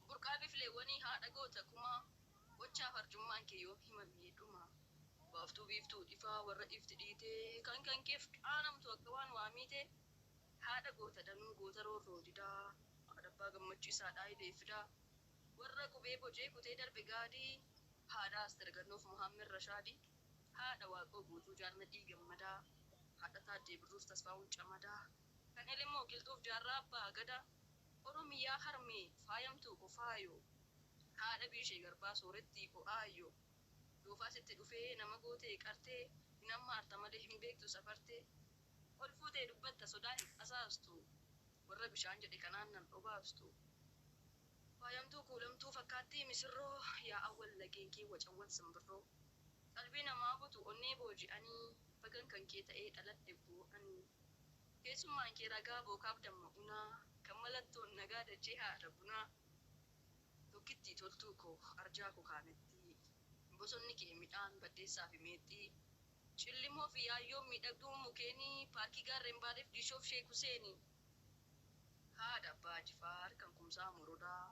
burqaa bifleewwanii haadha goota kumaa gochaa farcummaan kee yoo himamee dhuma baaftuu biiftuu dhifaa warra ifti dhiitee kan keef qaanamtu akka waan waamiite haadha goota danuu goota roorroo didaa haadha abbaa gammachiisaadhaa hidhee fidaa warra qubee bocee kutee darbe gaadii haadha astargannoof muhammed rashaadii haadha waaqoo guutuu jaarnadhii gammadaa haadha taaddee birruus tasfaa'uun camadaa kan elemoo qilxuuf jaarraa abbaa gadaa oromiyaa harmee faayamtuu qofaayo haadha biishee garbaa sooretti o'aayo doofaasitti dhufee nama gootee qartee hin ammaarta malee hin beektu safartee ol fuutee dubbatta sodaa hin asaastu warra bishaan jedhe kanaan nan dhobaastu faayamtuu kuulamtuu fakkaattii misirroo yaa awwal lageen kee wacawwan simbirroo qalbii namaa butu onnee booji'anii fagan kan kee ta'ee dhaladhe boo'anii keessummaan kee ragaa bookaaf damma'unaa kan malattoon nagaa dachee haadha bunaa tokkitti toltuu koo arjaa koo kaametti bosonni kee midhaan baddeessaa fi meexxii cillimoo fi yaayyoon miidhagduu mukeenii paarkii gaarreen baaleef diishoof sheekuseenii haadha abbaa jifaar kan kumsaa morodaa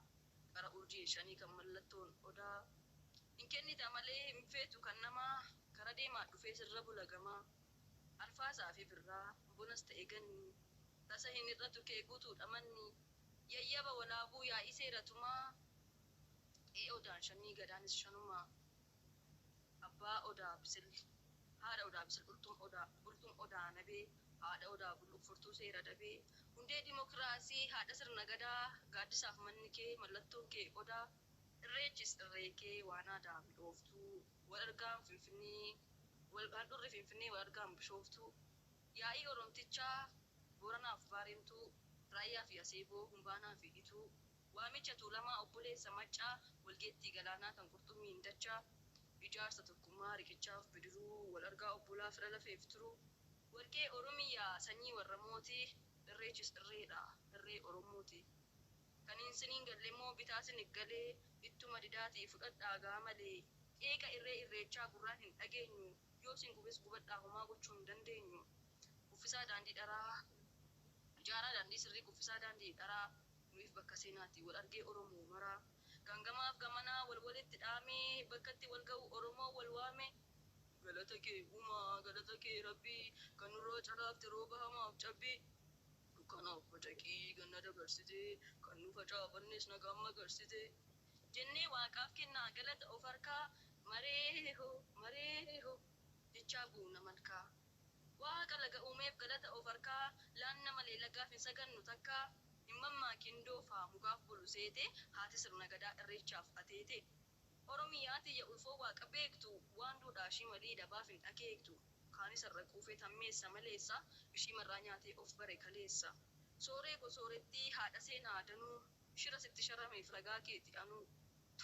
qara urjii shanii kan mallattoon odaa hin kennita malee hin feetu kan namaa kara deemaa dhufee sirra bulagamaa alfaasaa fi birraa bonas ta'e ganni tasa hin irratu kee guutuudha manni yayyaba walaabuu yaa'ii seeratumaa odaan shanii gadaanis shanumaa abbaa odaa bisil haadha odaa bisil bultuun odaa nabee haadha odaa bulluq furtuu seera dabee hundee dimokiraasii haadha sirna gadaa gaaddisaaf manni kee mallattoon kee odaa irreechis irree kee waan aadaa midhooftuu wal argaan finfinnee handhurri finfinnee wal argaan bishooftuu yaa'ii oromtichaa booranaaf baareemtuu raayyaa fi aseeboo humbaanaa fi ituu waamicha tuulamaa obboleessa maccaa walgeettii galaanaa kan qurxummii hindachaa ijaarsa tokkummaa riqichaaf bidiruu wal argaa obbolaa fira lafeef turuu warqee oromiyaa sanyii warra mootii irreechis irreedha irree oromooti kaniin siniin galleemmoo bitaa sinig galee ittuma didaatii fudhadhaa gaa malee qeeqa irree irreechaa gurraan hin dhageenyu yoo sin gubes gubadhaa homaa gochuu hin dandeenyu uffisaa daandii dharaa ijaaraa daandii sirrii uffisaa daandii dharaa nuuf bakka seenaatti wal argee oromoo maraa gangamaaf gamanaa wal walitti dhaamee bakkatti wal ga'u oromoo wal waame galata kee uumaa galata kee rabbii kan nurraa calaafte rooba hamaaf cabbii dukkanaaf bacaqii ganna dabarsitee kan nu facaafannes nagaan magarsitee jennee waaqaaf kennaa galata of harkaa maree hoo jechaa buuna malkaa waaqa laga uumeef galata of harkaa laanna malee lagaaf hin sagannu takkaa himmammaa kindoofaa mukaaf bulu seete haati sirna gadaa irreechaaf ateete oromiyaa tiyya ulfoo waaqa beektu waan duudhaashii malii dabaaf hin dhakeektu kaanis irra quufee tammeessa maleessa ishii marraa nyaatee of bare kaleessa sooree gosoorettii haadha seenaa danuu shira sitti sharameef ragaa keeti anuu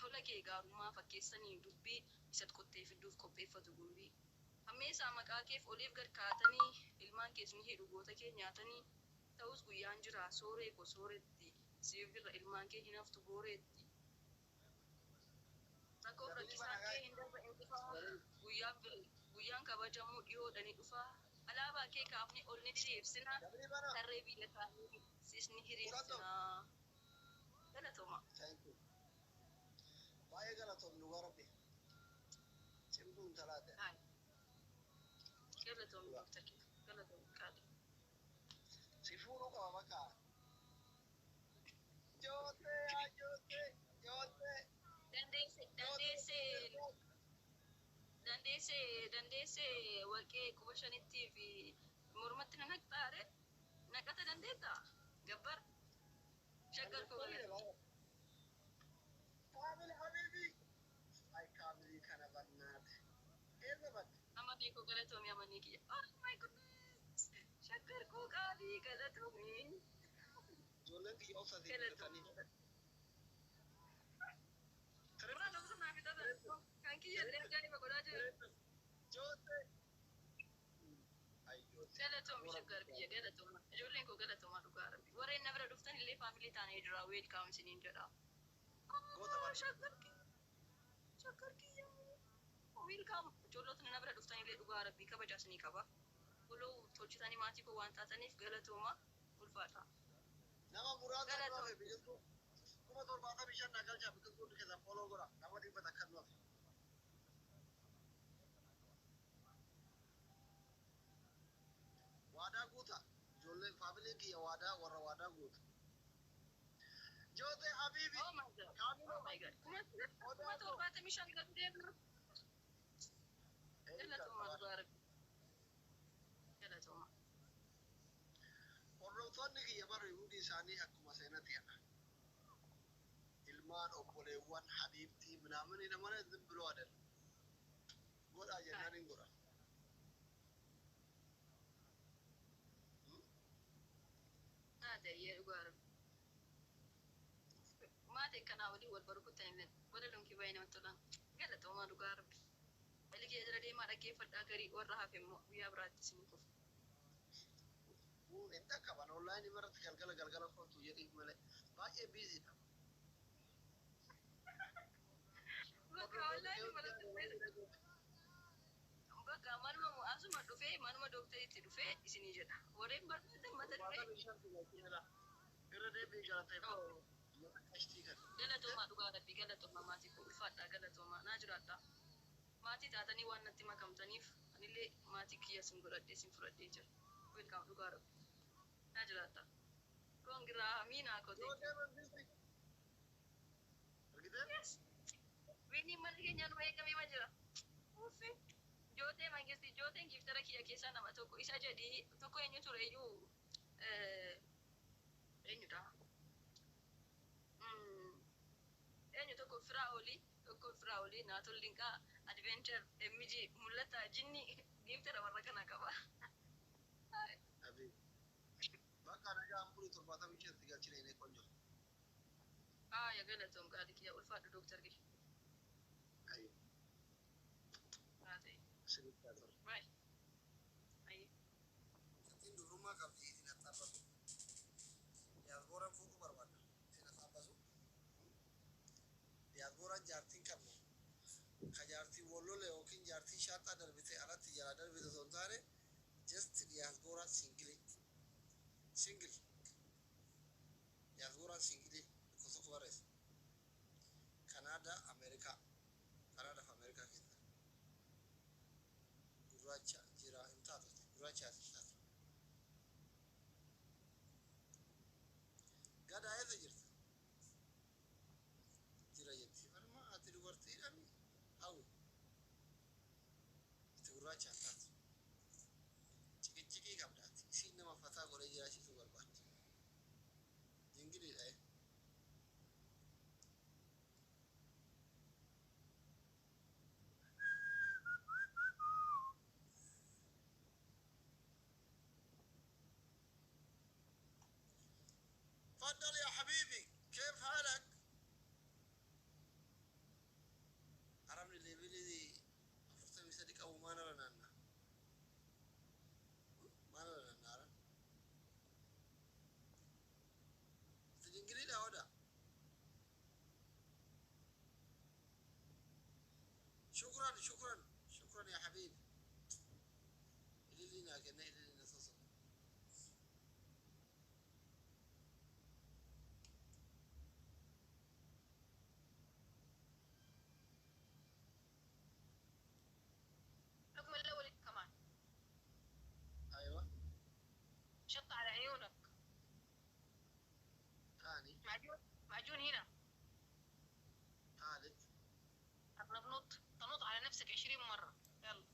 tola kee gaarummaa fakkeessanii dubbii isat qottee fidduuf qopheeffatu gumbii hammeessaa maqaa keef oliif gad kaatanii ilmaan kees ni hidhu goota kee nyaatanii ta'us guyyaan jira sooree gosooretti siif birra ilmaan kee hin haftu booreetti rakkoof rakkisaan kee hin darba hin dhufaa guyyaan kabajamuu dhiyoodhani dhufaa alaabaa kee kaafni ol ni diriirsinaa tarree biyya kaanii sis ni hiriirsinaa galatoma baay'ee galatoom dhugaa rabbi cimduun talaate galatom doktor galatom qaadi si fuudhuu qaba bakka joote dandeesse warqee quba shanitti fi mormatti na naqxaare naqata dandeetta gabbar shaggar koo galata kaamil habiibi ay kaamilii kana bannaate eessa badde amanii koo galatoomii amanii kiyya oh my goodness shaggar koo qaalii galatoomii ijoolleen kiyya obsatee galatoomii galatoomii shaggar kiyya galatooma ijoolleen koo galatooma dhugaa rabbi warreen na bira dhuftan illee faamilii taanee jira weelkaam isiniin jedha shaggar kiyya weelkaam ijoollotni na bira dhuftan illee dhugaa rabbii kabajaa isinii qaba goloo tolchitanii maatii koo waan taataniif galatooma ulfaadha nama muraasa dhufe biyyattuu kuma torbaatamii shan nagalcha biqiltuun keessan foloo godha nama dhibba takkan nuuf. Waadaa guuta ijoolleen faamiliin kiyya waadaa warra waadaa guuta. Joote Habiibi. Oh my god. Oh my god. Kuma torbaatamii shan kan deemnu. Galatoomaa Mubaarak. Galatoomaa. Hordoftoonni kiyya barri hundi isaanii akkuma seenatti jedha. Ilmaan obboleewwan Habiibtii minaamin namana zim biloo adal. Godhaa jennaan hin godha. Ta'ee dhugaa rabbi. Maatii kanaa waliin wal barkuttanii wala lunkii baay'ee namatti tolan. Galatoomaa dhugaa rabbi. Walii kee jala deemaa dhaggeeffadhaa garii warra hafe immoo guyyaa biraatti isin kufu. Hin dhaqqaban onlaayinii irratti galgala kootu jedhii malee baay'ee biiziidha. Bakka onlaayinii irratti bakka manuma asuma dhufee manuma doktariitti dhufee isinii jedha. Warreen barbaaddan mata dhufee. Irra deebii galateeffatu. Galatoomaa dhugaa rabbii galatoomaa maatii koo ulfaadhaa galatoomaa naa jiraadhaa. Maatii taatanii waan natti makamtaniif anillee maatii kiyya sin godhadhee sin fudhadhee jira. Welkaam dhugaa rabbii. Naa jiraadhaa. Koongiraa miinaa kotee. Winni mana keenyaan eegamee ma jira. Uffi. Jootee mangisti jooteen giftara kiyya keessaa nama tokko isa jedhii tokko eenyu ture iyyuu eenyudha. Eenyu tokko firaa olii naatol linqaa adventure miji mul'ata jinni giftara warra kana qaba. Bakka nagaa ampulii torbaatamii shanitti galchine inni qonjo. Ya galatoom qaali kiyya ulfaadhu dooktar kiyya. Ayi. Sirriitti haa Bye. Ayi. Ittiin durummaa qabdi isin attaabatu. Diyaasbooraan fuudhuu barbaada. Isin attaabasu. Diyaasbooraan jaartiin qabna. Ka jaartiin wallole yookiin jaartiin shaattaa darbite alatti jalaa darbite osoo hin taane just diyaasbooraan singilii. Singil. Diyaasbooraan singilii tokko tokko barreessa. Kanaadaa Ameerikaa. Kanaadaaf Ameerikaa keessa. Gurraacha jira hin taatu. Gurraachaati hin taatu. Gadaa eessa jirta? Jira jetti. Falma ati dubartiidhaan hawwi. Itti gurraacha hin taatu. Ciqicciqii qabdaati. Isiin nama fataa godhee jiraachisuu barbaaddi. Jingiliidha. تفضل يا حبيبي كيف حالك؟ حرمني اللي بلي فرصة يصدق أو ما نرى لنا ما نرى لنا تجنجلي لا ودا شكرا يا حبيبي اللي لنا كنا اللي لنا صوص الحكم الأول كمان. أيوة شط على عيونك. ثاني معجون هنا. ثالث تنط على نفسك 20 مرة. يلا.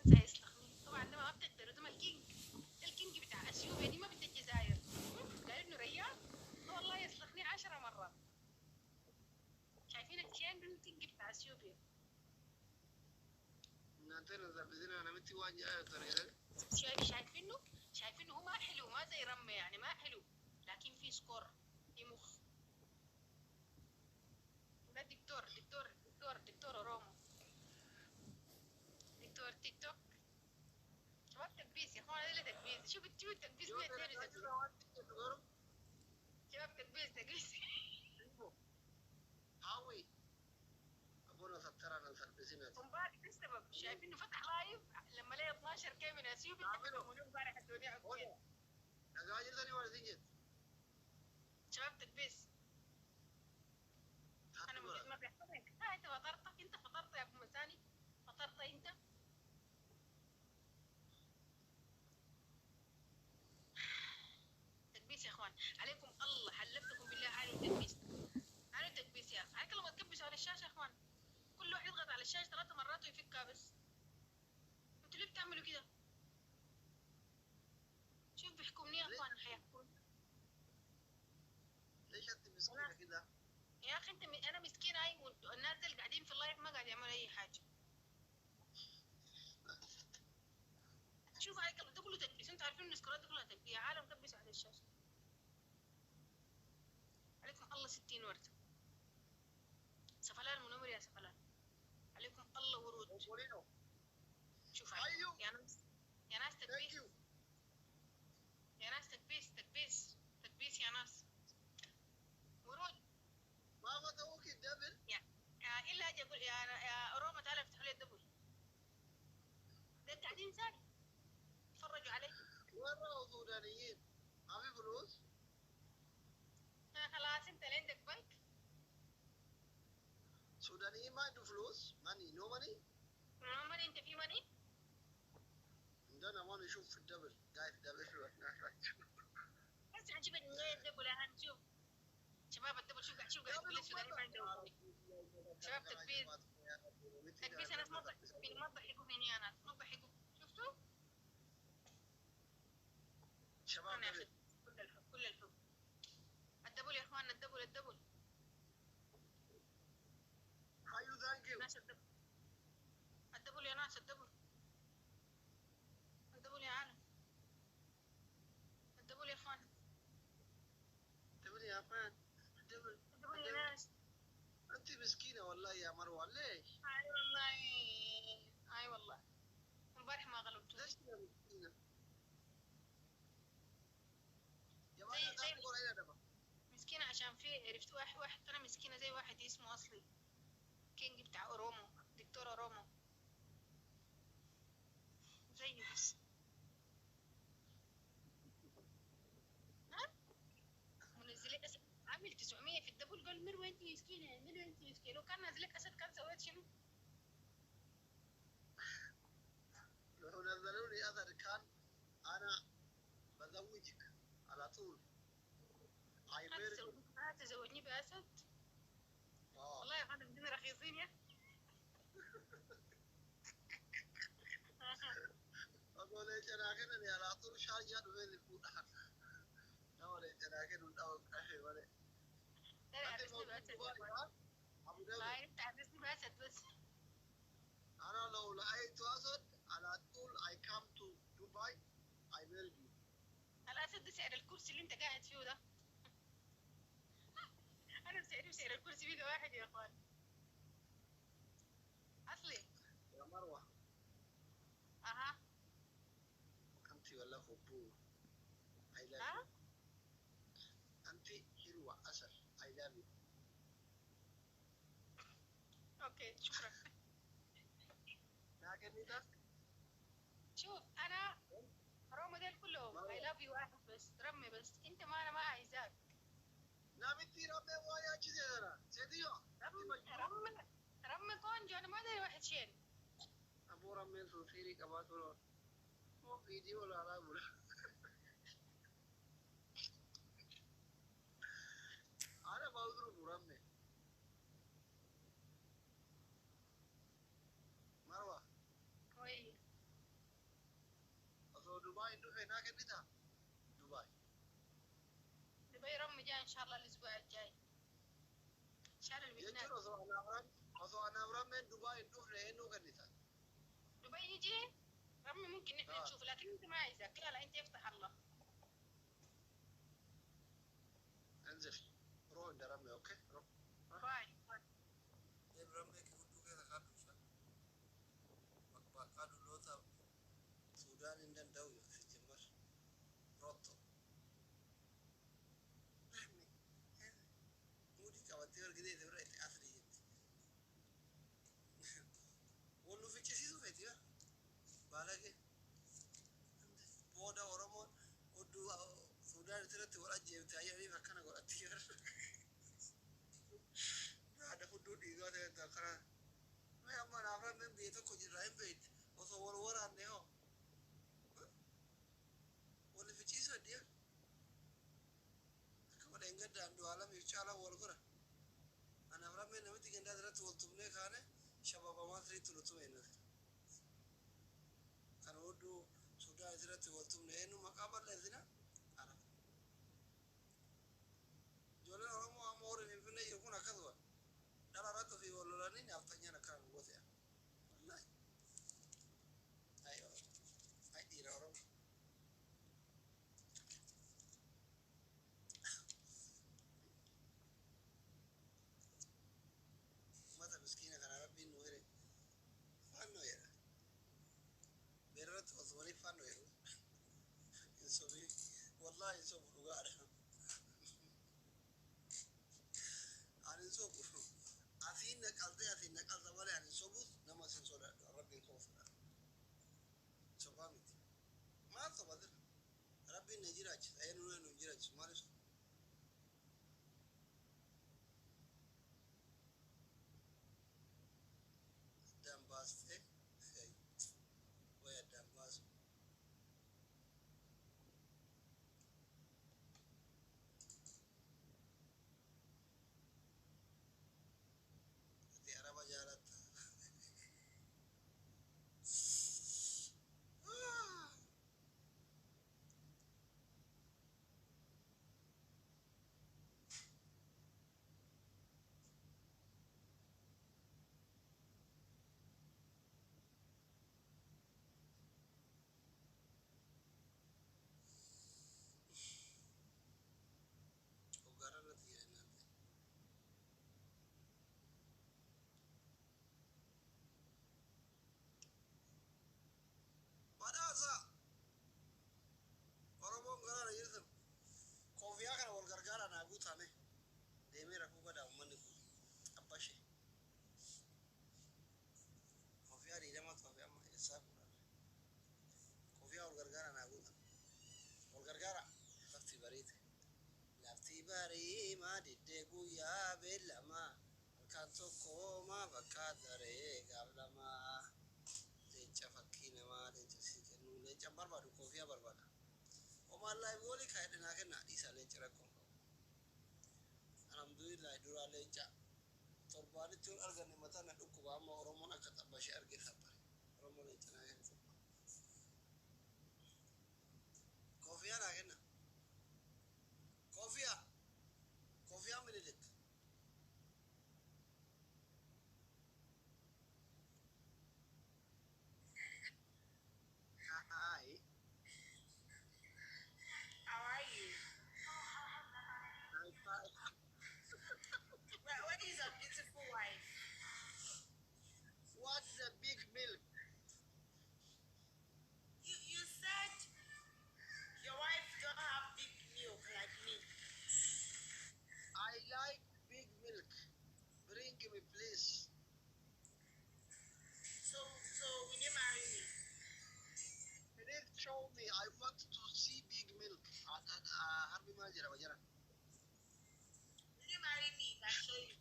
انت يسلخني. طبعا ده ما بتقدر ده الكينج بتاع اثيوبيا دي ما بدها الجزائر. قال انه ريال. والله يسلخني 10 مرات. شايفين الكيان ده الكينج بتاع اثيوبيا. نانتنا زبزنا أنا متي واجه طريقة شايفينه هو ما حلو ما زي رمي يعني ما حلو لكن في سكور في مخ. ده دكتور رومو دكتور تيك توك. شباب تكبيس يا اخوان هذا تكبيس. شوف التكبيس شباب تكبيس هاوي أبونا سترنا السربسينات مبارك ده السبب. شايفينه فتح لايف لما لقى 12 كي من اثيوبيا تكلموني امبارح الدنيا عقيم. أجاجر ثاني ولا تيجي شباب تكبيس الله بيحفظك. انت فطرت، انت فطرت يا ابو مساني، فطرت انت. تكبيس يا اخوان، عليكم الله حلفتكم بالله علي تكبيس، علي تكبيس يا اخي، عليك لما تكبسوا على الشاشه يا اخوان، كل واحد يضغط على الشاشه 3 مرات ويفكها بس. انتوا ليه بتعملوا كده؟ شوف بيحكمني يا اخوان، حيحكم. ليش انت مسكينه كده؟ يا اخي انت انا مسكينه، اي والناس اللي قاعدين في اللايف ما قاعد يعملوا اي حاجه. شوف عليك الله، ده كله تكبيس، انتوا عارفين ان السكرات دي كلها تكبيس، يا عالم كبسوا على الشاشه. عليكم الله 60 ورده. سفلان منمر يا سفلان، عليكم الله ورود. شوف عليكم يا ناس، يا ناس تكبيس، يا ناس تكبيس تكبيس تكبيس يا ناس. ورود ما فتحوك الدبل؟ يا الا اجي اقول يا روما تعالى افتحوا لي الدبل. ده قاعدين ساكت اتفرجوا علي. وين راحوا سودانيين؟ ما في فلوس؟ خلاص انت اللي عندك بنك. سودانيين ما عنده فلوس؟ ماني نو ماني؟ ماني انت في ماني؟ عندنا ما نشوف في الدبل، قاعد الدبل بس هنشوف الدبل، هنشوف شباب الدبل. شوف قاعد، شوف قاعد يقول السوداني ما عندهم شباب تكبير تكبيس. يا ناس ما تضحكوا فيني، ما تضحكوا فيني يا ناس، ما تضحكوا. شفتوا؟ شباب انا يا اخي كل الحب كل الحب. الدبل يا اخواننا، الدبل الدبل. هايو ثانك يو. ناس الدبل، الدبل يا ناس، الدبل الدبل يا عالم، الدبل يا اخوان، الدبل يا اخوان، الدبل الدبل يا ناس. انت مسكينه والله يا مروه، ليش؟ اي والله، اي والله امبارح ما غلبتوني. ليش يا مسكينه؟ يا زي ولد اذكر اين دبل؟ مسكينة عشان في عرفت واحد انا مسكينة زي واحد اسمه اصلي كينج بتاع اورومو، دكتور اورومو زي بس. ها منزلك اسد عامل 900 في الدبل، قال مروه انت مسكينة، مروه انت مسكينة. لو كان نازلك اسد كان سويت شنو؟ لو نزلوني اثر كان انا بزوجك على طول. تزوجني باسد؟ والله يا اخوان بدنا رخيصين يا أقول لك أنا كده على طول شارجة وين يكون لا ولا أنا كده نداوم أخي ولا أنت موجود دبي أبو ظبي. لا انت عرفني باسد بس. أنا لو لقيت أسد على طول I come to Dubai I will be. الاسد ده سعر الكرسي اللي انت قاعد فيه ده. انا بسعري وسعر الكرسي بقى واحد يا اخوان. اصلي يا مروة اها أنت ولا خبور I love ها you. أنت حلوة أسد I love you. اوكي شكرا. لكن إذا شوف انا روما ديل كلهم اي لاف يو واحد بس، رمي بس انت، ما انا ما عايزاك. نعم أنت ربي ويا كذا أنا سيديو رمي كونجو، انا ما ادري واحد شين. أبو رمي سوسيري كبات ولا مو فيديو ولا لا ولا أنا بضرب رمي مروة. وي أصل دبي نروح هناك نتا دبي. دبي رمي جاي ان شاء الله الاسبوع الجاي. شهر الويكند يجرو أصل أنا أمرام من دبي نروح لهنو كنتا. دبي يجي رمي، ممكن نحن نشوف، لكن انت ما عايزك. لا لا انت يفتح الله. انزل روح عند رمي أوكي روح. باي طيب رمي كيف كذا كادو شان مقبا كادو لوتا سودان إندن داوية في جمر روتو رمي مودي كواتير كده يدور أثري جد ولو في كذي سو فيديو بالك بودا ورمون ودو سودان ترى ولا جيب تايا لي فكنا قول أتير هذا حدود قادة دكرة ما يا ما نعرف من بيته كذي رايم بيت وصور ورا النهو ولا في شيء سديا كمان إنجا داندو عالم يشالا ورقرا أنا أعرف من نبي تيجي ندرة تولتمني خانة شباب ما تري تولتمني كان ودو سودا ندرة تولتمني إنه مقابل لذينا أنا جولا رامو أمور من فينا يكون أكذوا دارا راتو في ولولاني نفتحنا نكان وثيا والله أيوه أي ديرا رام ما تمسكينا كان ربي نويره فانو يرا بيرت أصوري فانو يرا إنسوبي والله إنسوب رجال أنا إنسوب أثين نقلت ولا أنا إنسوبوس نما سنسولا ربي خوفنا سبامي ما تبادر ربي نجيراج أي نوع نجيراج ما لسه دام باس ويا دام باس تيارا بجارات وقارنا تيارنا بدأ وربهم قرار يرثم كوفيا كان والغرغارة نابوت عنه ديمي ركوب دا أمني أبشي كوفيا دي لما كوفيا ما يساق كوفيا والغرغارة نابوت والغرغارة لفتي بري ما ديدو يا بلما كانتو كوما بكادري قبل ما لنجا فكينا ما لنجا سيكنو لنجا بربادو كوفيا بربادا وما الله يقولي كايدنا كنا إيسا لنجا ركوم الحمد لله دورا لنجا ترباني تون أرغن متانا دكوبا ما ورمونا كتباشي أرغي خبري ورمونا لنجا ناكن كوفيا ناكنا كوفيا من اللي هاي How are you? Where is your beautiful wife? What's the big milk? You said your wife don't have big milk like me. I like big milk. Bring me, please. So will you marry me? Please show me. I want to see big milk. Harbi Majara, Majara. Will you marry me if I show you?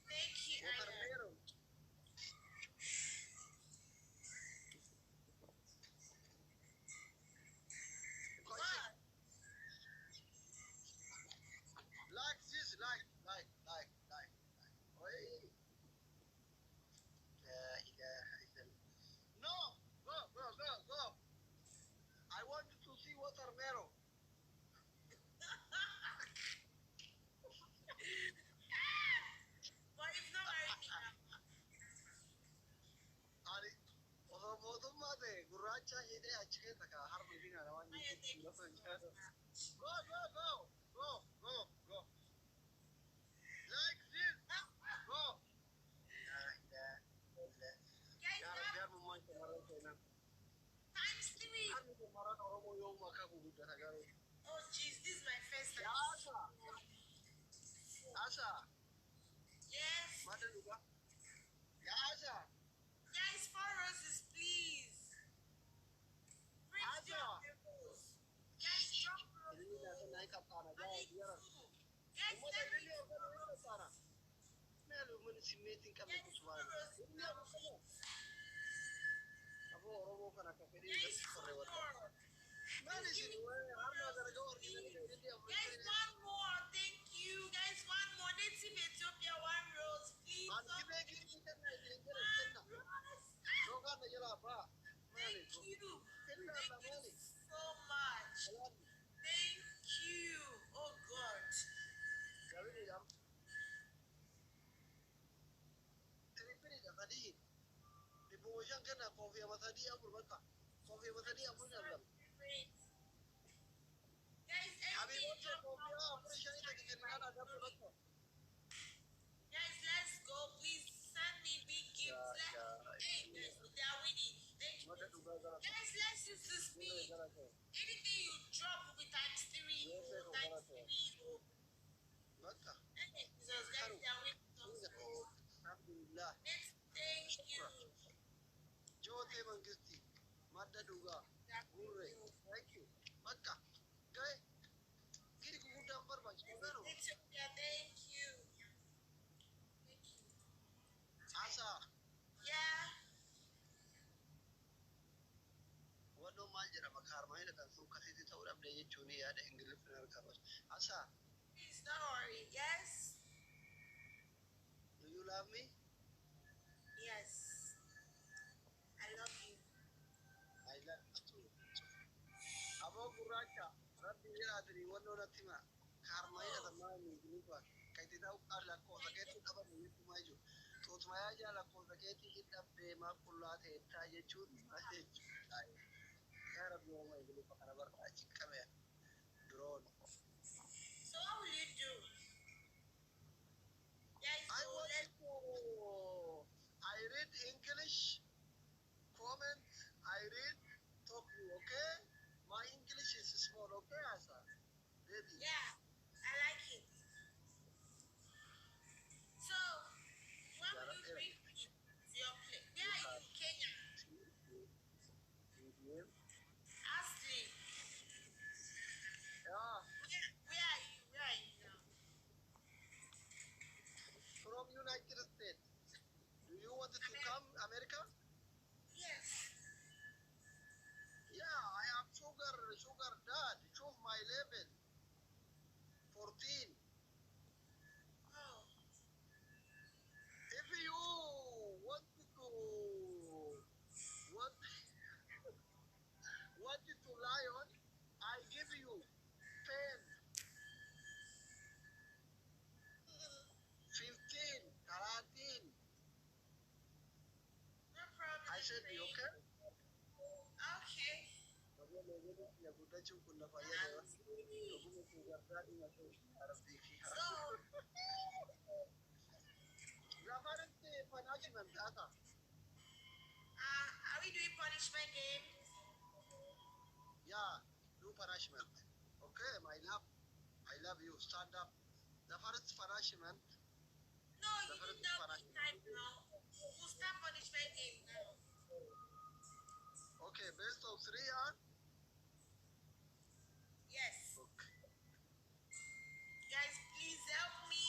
Thank you, Ida. Watermelon. What? Like this, like. Oi. La ilaha illallah. No, go. I want to see watermelon. But if not marry me now. Ali, Odomoduma de Guracha Hede Acheta, Harbi Dina, I want Why you to taking so see. much now? Go. Like this. Go. La ilaha illallah. Guys, Ya now Rabbi, I'm going to marry you. time's 3. I'm going to marry you. Oh jeez, this is my first time. Asa, Yes. Madaluga. Ya Asa. Guys, 4 roses, please. Prince Asa. John, simmeetiin qabne subhaana. Aboo Oromoo kana akka fedhii irratti korre wata. Maal isin harma garagaa organization Guys, one more. Thank you. Guys, one more. Native Ethiopia, one rose, please. Antibe gidi kenna isin jira kenna. Roga na jala ba. Thank you. Kenna na mali. So much. Thank you. Oh God. Gabini jam. Tripini da kadi. Dibojan kenna kofi amatadi abur baka. Kofi amatadi abur na jam. Guys, Abi what's kofi abur shani da kenna na da baka. guys, let's go. Please send me big gifts. Hey, guys, they are winning. Thank you. Guys, let's use the speed. Anything you drop will be times 3. Times 3. Baka. Hey, Jesus, guys, they are winning. Alhamdulillah. Thank you. Jote mangisti. Madda duga. Gurre. Thank you. Baka. Guy. Giri kukudan barbachi. Kogano. Ethiopia, thank you. Thank you. Asa. Yeah. Wano maal jedhama kaarmaayina kan sun kasitti ta'uu dhabdee jechuun yaada ingiliffin argamas. Asa. Please don't worry. Yes. Do you love me? Yes. I love you. I love you too. Aboo gurraacha. Rabbi jiraatanii wannoo natti hima. Kaarmaayina kan maal ingiliffaan. Kayti ta'uu lakkoofsa keetti dhaban jechuumaa jiru. Tuutmayaa jaa lakkoofsa keetti hin dhabdee maa qullaa ta'ettaa jechuun maal jechuudha. Yaa Rabbi hooma ingiliffa kana barbaachi qabee duroon. So what will you do? Guys, I so want let's to. I read English, comment, I read, talk you, okay? My English is small, okay, Asa? Baby. yeah, I like it. So when will you bring me to your place? Where are you, Kenya? Ashley, Yeah, where are you? Where are you now? from United States. Do you want to come America? Yes. Yeah, I have sugar dad. Show my level. 14. Oh, If you want to lion, I give you 10, 15, 13. no problem. I said you okay? Okay. So, are we doing punishment game? Yeah, do punishment. Okay, my love. I love you. Stand up. The first punishment. No, you did not this time now. We'll start punishment game now. Okay, best of 3, huh? Yes. Okay. Guys, please help me.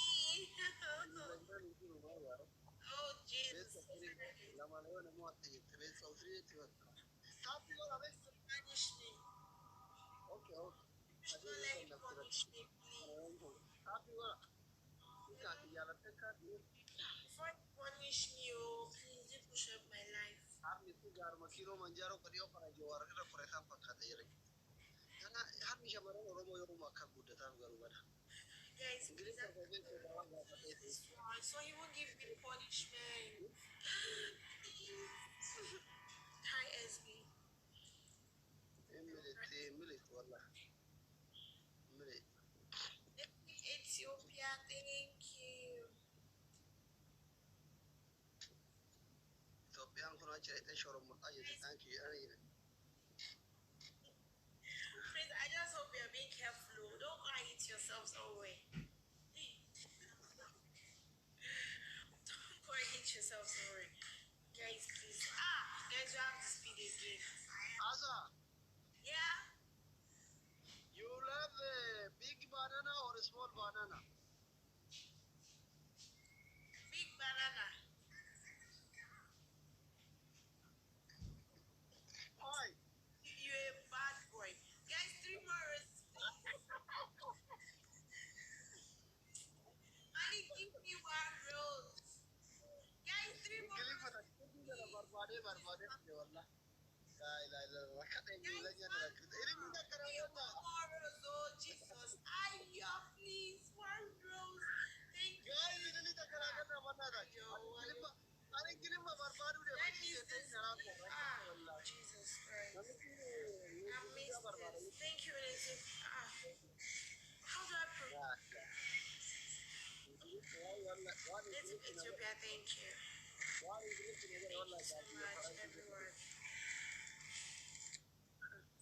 Oh, Jesus. Best of 3. Lama na yun, mo at best of 3. Happy wala, best. Punish me. Okay, okay. Don't let me punish me, please. Happy wala. Ika, iyalatan ka, di. Before you punish me, oh, please do push up my life. Harmi ku jaarma kiiloo manjaaroo qadiyoo kana jawaara irra qoreesaan fakkaata jira. Kana harmi shamarran Oromoo yeroo akka guddataaf garuu bada. Guys, please Ingiliffa help me koofee this one. So he won't give me punishment. Hi, SB. Milit wala. Milit. Ethiopia, thank you. Itoophiyaan kun achi dhaqxee shorommuudhaa jedhu thank you. Please, I just hope you're being careful. Oh. Don't go and hit yourselves away. Don't go and hit yourselves away. Guys, please. Guys, you have to speed again. Asa, Yeah? you love big banana or small banana? Big banana. barbade wallah. La ilaha illallah. Kada ni lanya na rakita. Irin ni da karawata. Oh, Jesus. Aya, please. One rose. Thank you. Guys, irin ni da karawata mana da. Ani kilima barbadu de That bachi is de this. na rakita wallah. Jesus Christ. Nami ki I missed this. Thank you, Nazif. How do I prove? Native Ethiopia, thank you. Thank you so much, everyone.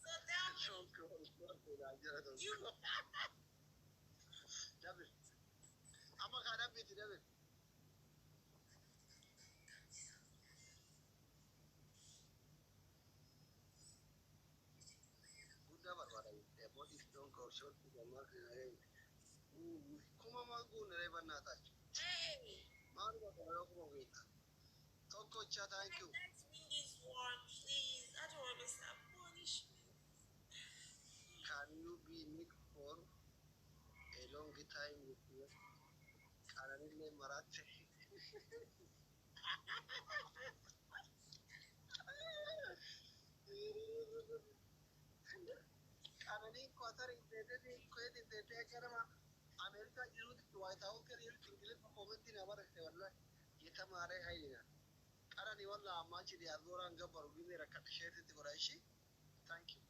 So tell me, you David. Ama kada biti David. Gunda barbada. Body don't go short to the market. Kuma mangu na reba na ta. hey, Manu ba ko ko wait. Toko cha thank you. let's win this one, please. I don't understand punishment. Can you be Nick for a long time with you? Karanile Marathi. Kanani Qatar invaded in Kuwait invaded Karama. America used the White House career to kill a moment in our Walla. Yetamare Haina. Karani Walla Machi the Azora and Gabar Winner Katashet the Gorashi. Thank you.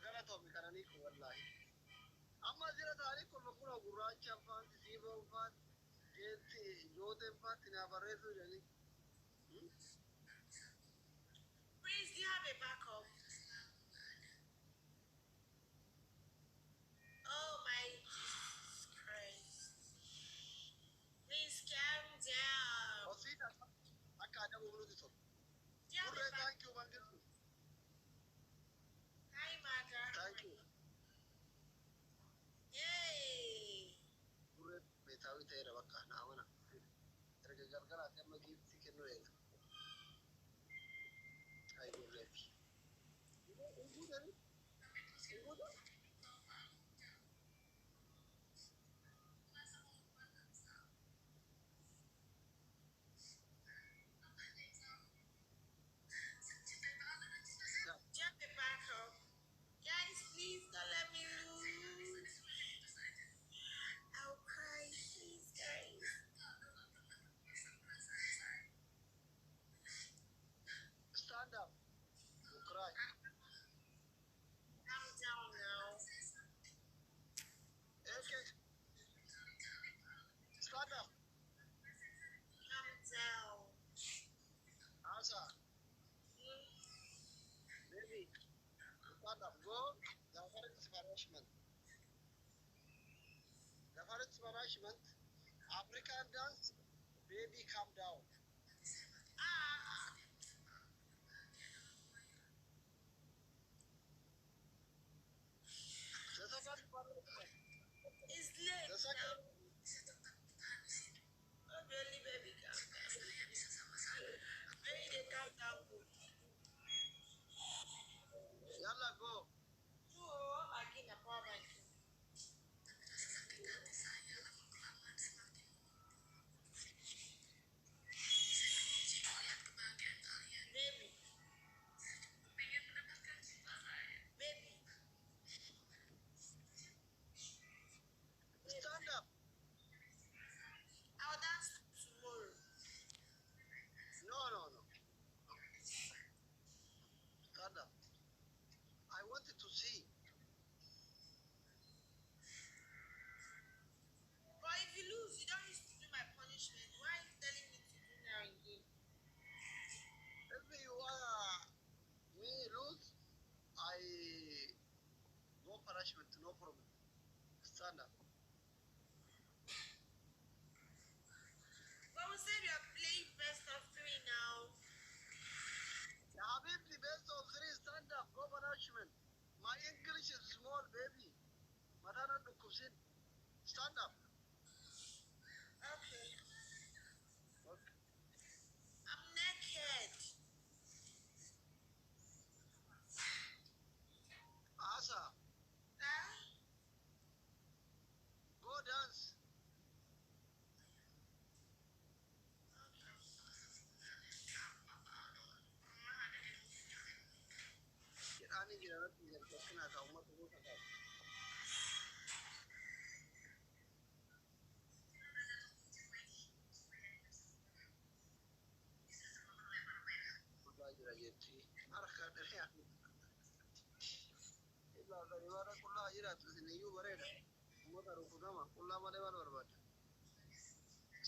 Galatomi Karani Walla. Amazira Tariq Makura Guracha Fan, Zibo Fan, Yoden Fan in our resident. Please, do you have a backup? Oh my Jesus Christ. Please calm down. Osita Akada Uluso. Do you have a backup? Thank you, Mandir. Hi, Maga. Thank you. Yay. Betawi tayra baka na wana. Erga gargara tema gift kenu ega. Ay go ready. Do you have a backup? Guys, please don't let me lose. I'll cry, please, guys. Stand up. You cry. Calm down now. Okay. Stand up. Calm down. Asa. Baby. Stand up. Go. The first punishment. The first punishment. African dance. Baby, calm down. Ah, The second punishment. it's late The now. second. Oh, really, baby, calm down. Baby, they calm down. Yalla go. Oh, again, a power bank. Baby, baby. Stand up. I'll dance tomorrow. No. Stand up. I wanted to see. But if you lose, you don't used to do my punishment. Why are you telling me to do now again? If you are me lose, I no punishment, no problem. Stand up. But we said we are playing best of three now. Ya Habibti, best of three, stand up, no punishment. My English is small, baby. Madana to Kusin. Stand up. Okay. Okay. I'm naked. Asa, Huh? go dance. Rakkina ka uummata gosa qabu. Kullaa jira jetti. Harka dharee hafu. Illaa gadi baadha qullaa jiraatu isin iyyuu bareeda. Uummata rukutama qullaa malee maal barbaada?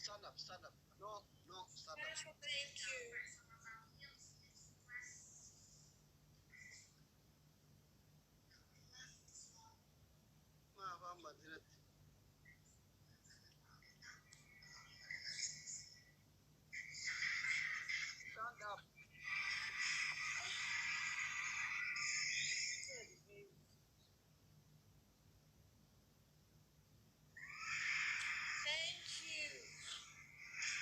Stand up, stand up. No, no, stand up. Thank you. Ma afaan bantiratti. Stand up. Thank you.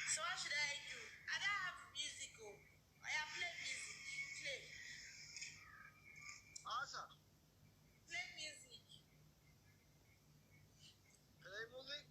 So what should I do? I don't have music. Oh, I have play music. Play. Asa, Play music. play music.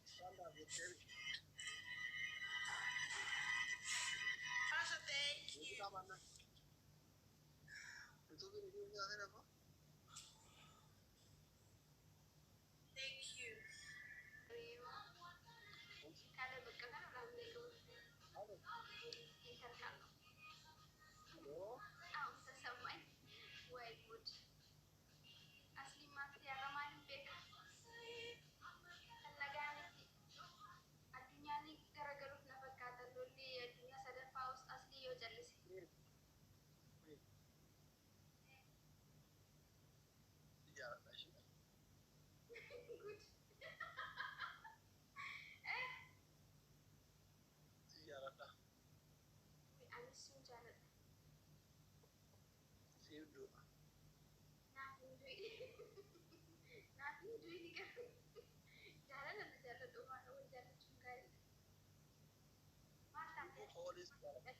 Stand up, jettee. Pasha, thank you. Muuziqaa baannaa. Yuutuubiin isin jiraatee dhabu. Thank you. Kada bekerja orang itu intercambio. Yoo, Sesamai. Way good. Asli mati araman beka. Laganiti. Adunya ni gara-gara nafas kata loli adunya sadar paus asli yo jalis. si jaaladha ishee. Good. Si jaaladha. Anis sun jalan. Si hedduudha. Nah, hindui. Nah, hindui ni kan. Jalan ada jalan rumah awal jalan cungkai. Mantap ya. Hoolis jaaladha.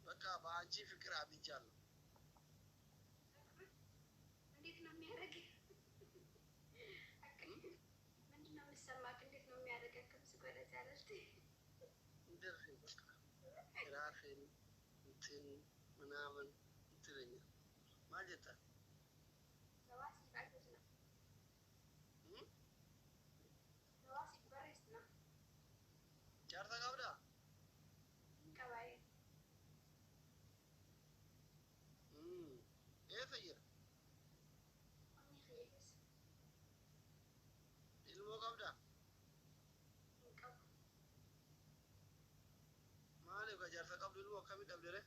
Bakka baanjii fikiraa abin jaallu. እንዴት ነው የሚያደርግ? ምንድን ነው የሚሰማክ? እንዴት ነው የሚያደርግ? ክብስ ጎረዝ ያለች Dirree bakka. Giraafeen እንትን ምናምን እንትለኛ. Maal jettaa? ለዋሲ ባይቶች ነው Hmm? ለዋሲ በሬስ ነው Jaarsa qabdaa? ቀባይ Hmm. Eessa jira? ኦኒ ኸይስ Ilmoo qabdaa? እንቀቡ Maaliif ka jaarsa qabdu ilmoo akkamii dhabdere?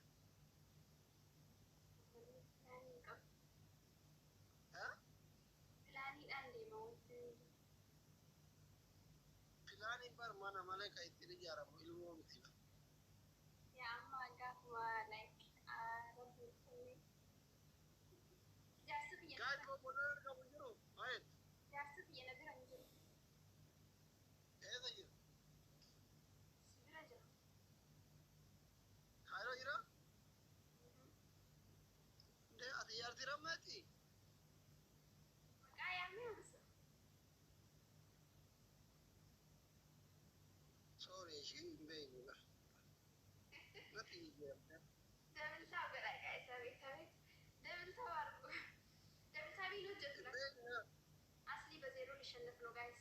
ፕላኒ እንቀቡ Haa? ፕላኒidhaan deema Filaaniin bar mana malee kan ittiin ijaaramu ilmoo miti. yaa amma gaafuma like rabbi jaarsa biyya Gaa'id bobbonaa argamu jiru. Maayet? jaarsa biyya na bira hin jiru Eessa jira? si bira jira Kaayiroo jira? Ndee ati jaarsi rammeeti? maqaa yaamni hamsa Sorry, ishee hin beeknu bar. Natti ijeemte. deebisaa godha isa beekta beekta deebisaa argu deebisaa biin hojjetu Hin beeknu. asli በዜሮ ሊሸነፍ ነው ጋይስ